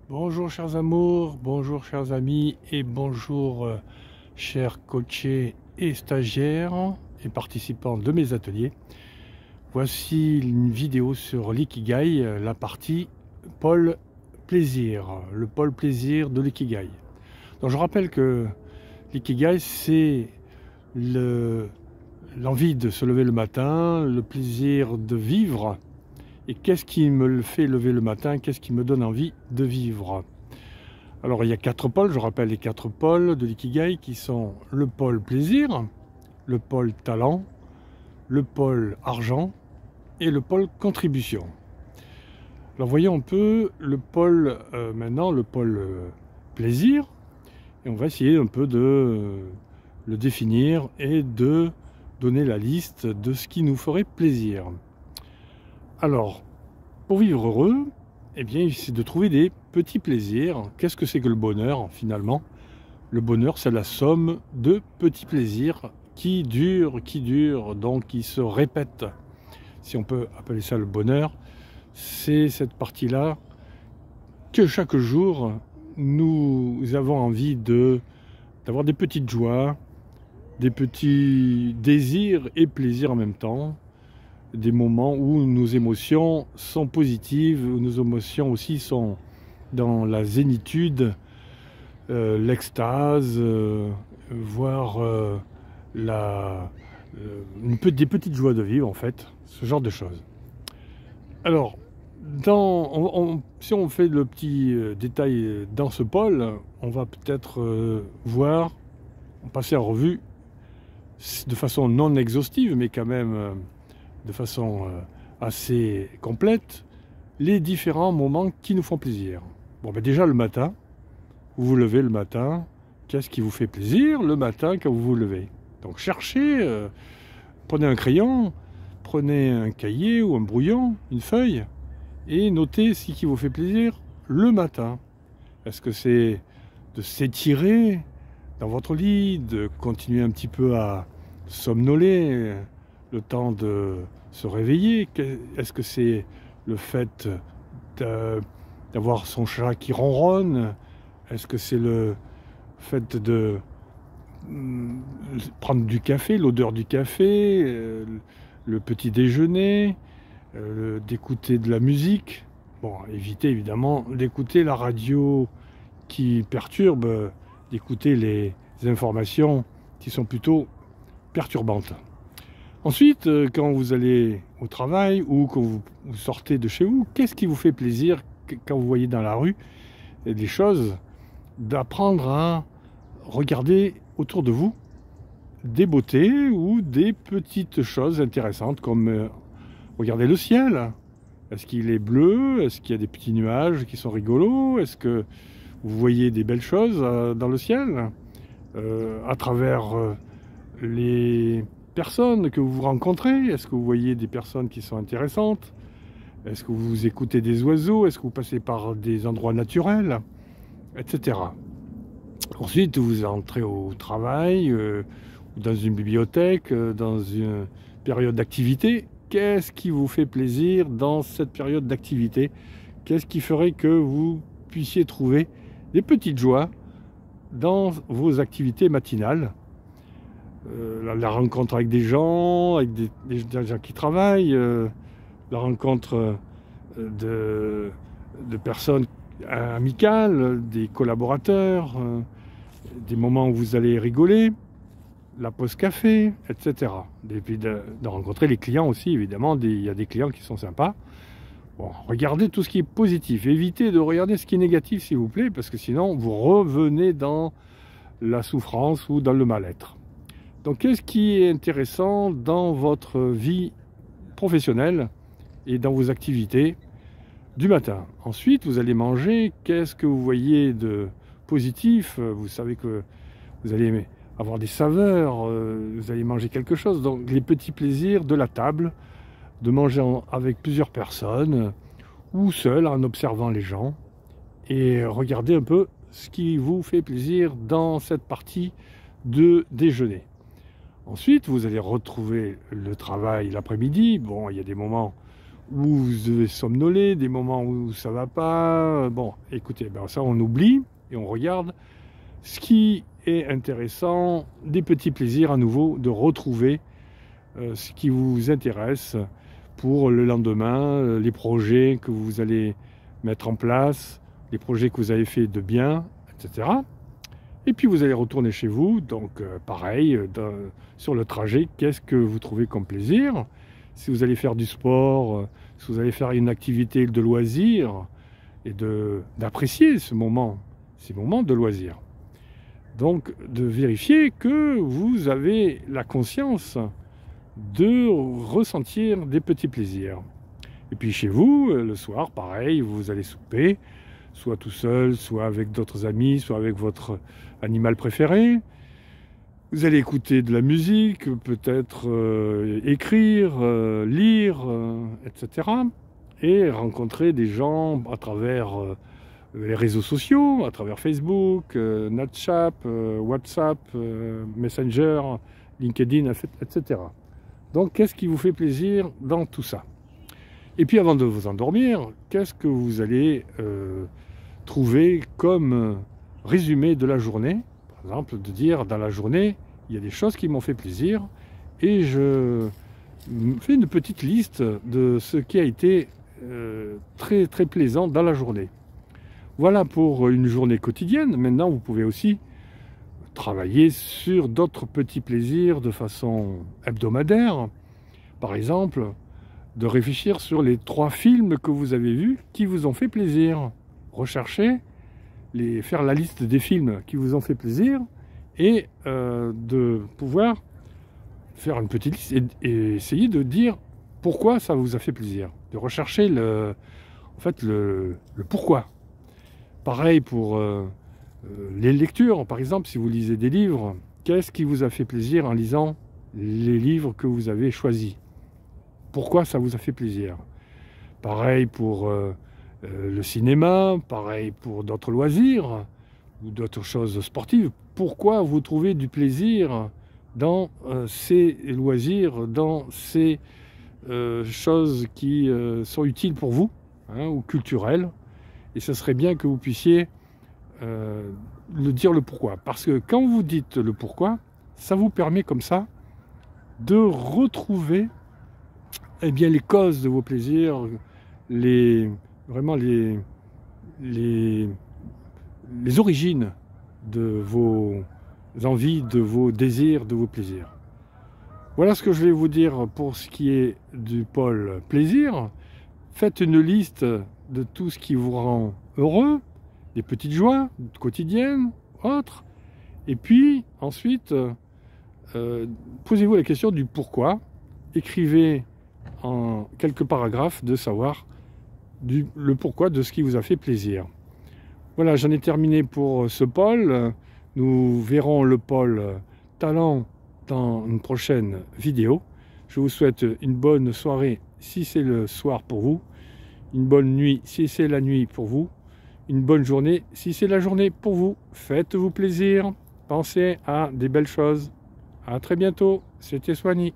Bonjour chers amours, bonjour chers amis et bonjour chers coachés et stagiaires et participants de mes ateliers. Voici une vidéo sur l'ikigai, la partie pôle plaisir, le pôle plaisir de l'ikigai. Donc je rappelle que l'ikigai c'est l'envie de se lever le matin, le plaisir de vivre. Et qu'est-ce qui me le fait lever le matin? Qu'est-ce qui me donne envie de vivre? Alors il y a 4 pôles, je rappelle les 4 pôles de l'ikigai qui sont le pôle plaisir, le pôle talent, le pôle argent et le pôle contribution. Alors voyons un peu le pôle maintenant, le pôle plaisir, et on va essayer un peu de le définir et de donner la liste de ce qui nous ferait plaisir. Alors, pour vivre heureux, eh bien, c'est de trouver des petits plaisirs. Qu'est-ce que c'est que le bonheur, finalement? Le bonheur, c'est la somme de petits plaisirs qui durent, donc qui se répètent. Si on peut appeler ça le bonheur, c'est cette partie-là que chaque jour, nous avons envie d'avoir des petites joies, des petits désirs et plaisirs en même temps. Des moments où nos émotions sont positives, où nos émotions aussi sont dans la zénitude, l'extase, voire des petites joies de vivre en fait, ce genre de choses. Alors, si on fait le petit détail dans ce pôle, on va peut-être passer en revue de façon non exhaustive, mais quand même de façon assez complète, les différents moments qui nous font plaisir. Bon, ben déjà le matin, vous vous levez le matin, qu'est-ce qui vous fait plaisir le matin quand vous vous levez? Donc cherchez, prenez un crayon, prenez un cahier ou un brouillon, une feuille, et notez ce qui vous fait plaisir le matin. Est-ce que c'est de s'étirer dans votre lit, de continuer un petit peu à somnoler, le temps de se réveiller? Est-ce que c'est le fait d'avoir son chat qui ronronne? Est-ce que c'est le fait de prendre du café, l'odeur du café, le petit déjeuner, d'écouter de la musique? Bon, évitez évidemment d'écouter la radio qui perturbe, d'écouter les informations qui sont plutôt perturbantes. Ensuite, quand vous allez au travail ou quand vous sortez de chez vous, qu'est-ce qui vous fait plaisir quand vous voyez dans la rue des choses? D'apprendre à regarder autour de vous des beautés ou des petites choses intéressantes comme regarder le ciel. Est-ce qu'il est bleu? Est-ce qu'il y a des petits nuages qui sont rigolos? Est-ce que vous voyez des belles choses dans le ciel à travers les personnes que vous rencontrez? Est-ce que vous voyez des personnes qui sont intéressantes? Est-ce que vous écoutez des oiseaux? Est-ce que vous passez par des endroits naturels? Etc. Ensuite, vous entrez au travail, dans une bibliothèque, dans une période d'activité. Qu'est-ce qui vous fait plaisir dans cette période d'activité? Qu'est-ce qui ferait que vous puissiez trouver des petites joies dans vos activités matinales? La rencontre avec des gens, avec des gens qui travaillent, la rencontre de personnes amicales, des collaborateurs, des moments où vous allez rigoler, la pause café, etc. Et puis de rencontrer les clients aussi, évidemment, il y a des clients qui sont sympas. Bon, regardez tout ce qui est positif, évitez de regarder ce qui est négatif s'il vous plaît, parce que sinon vous revenez dans la souffrance ou dans le mal-être. Donc qu'est-ce qui est intéressant dans votre vie professionnelle et dans vos activités du matin? Ensuite, vous allez manger. Qu'est-ce que vous voyez de positif? Vous savez que vous allez avoir des saveurs, vous allez manger quelque chose. Donc les petits plaisirs de la table, de manger avec plusieurs personnes ou seul en observant les gens et regardez un peu ce qui vous fait plaisir dans cette partie de déjeuner. Ensuite, vous allez retrouver le travail l'après-midi. Bon, il y a des moments où vous devez somnoler, des moments où ça va pas. Bon, écoutez, ben ça on oublie et on regarde ce qui est intéressant, des petits plaisirs à nouveau, de retrouver ce qui vous intéresse pour le lendemain, les projets que vous allez mettre en place, les projets que vous avez fait de bien, etc. Et puis vous allez retourner chez vous, donc pareil, sur le trajet, qu'est-ce que vous trouvez comme plaisir? Si vous allez faire du sport, si vous allez faire une activité de loisir, et d'apprécier ces moments de loisir. Donc de vérifier que vous avez la conscience de ressentir des petits plaisirs. Et puis chez vous, le soir, pareil, vous allez souper, soit tout seul, soit avec d'autres amis, soit avec votre animal préféré. Vous allez écouter de la musique, peut-être écrire, lire, etc. Et rencontrer des gens à travers les réseaux sociaux, à travers Facebook, Snapchat, WhatsApp, Messenger, LinkedIn, etc. Donc, qu'est-ce qui vous fait plaisir dans tout ça? Et puis, avant de vous endormir, qu'est-ce que vous allez trouver comme résumé de la journée? Par exemple, de dire, dans la journée, il y a des choses qui m'ont fait plaisir, et je fais une petite liste de ce qui a été très, très plaisant dans la journée. Voilà pour une journée quotidienne. Maintenant, vous pouvez aussi travailler sur d'autres petits plaisirs de façon hebdomadaire. Par exemple, de réfléchir sur les 3 films que vous avez vus qui vous ont fait plaisir. Rechercher, faire la liste des films qui vous ont fait plaisir et de pouvoir faire une petite liste et essayer de dire pourquoi ça vous a fait plaisir. De rechercher le pourquoi. Pareil pour les lectures, par exemple, si vous lisez des livres, qu'est-ce qui vous a fait plaisir en lisant les livres que vous avez choisis? Pourquoi ça vous a fait plaisir? Pareil pour le cinéma, pareil pour d'autres loisirs ou d'autres choses sportives. Pourquoi vous trouvez du plaisir dans ces loisirs, dans ces choses qui sont utiles pour vous, hein, ou culturelles? Et ce serait bien que vous puissiez dire le pourquoi. Parce que quand vous dites le pourquoi, ça vous permet comme ça de retrouver bien, les causes de vos plaisirs, vraiment les origines de vos envies, de vos désirs, de vos plaisirs. Voilà ce que je vais vous dire pour ce qui est du pôle plaisir. Faites une liste de tout ce qui vous rend heureux, des petites joies quotidiennes, autres. Et puis, ensuite, posez-vous la question du pourquoi. Écrivez en quelques paragraphes de savoir le pourquoi de ce qui vous a fait plaisir. Voilà, j'en ai terminé pour ce pôle. Nous verrons le pôle talent dans une prochaine vidéo. Je vous souhaite une bonne soirée si c'est le soir pour vous, une bonne nuit si c'est la nuit pour vous, une bonne journée si c'est la journée pour vous. Faites-vous plaisir, pensez à des belles choses. À très bientôt, c'était Soigny.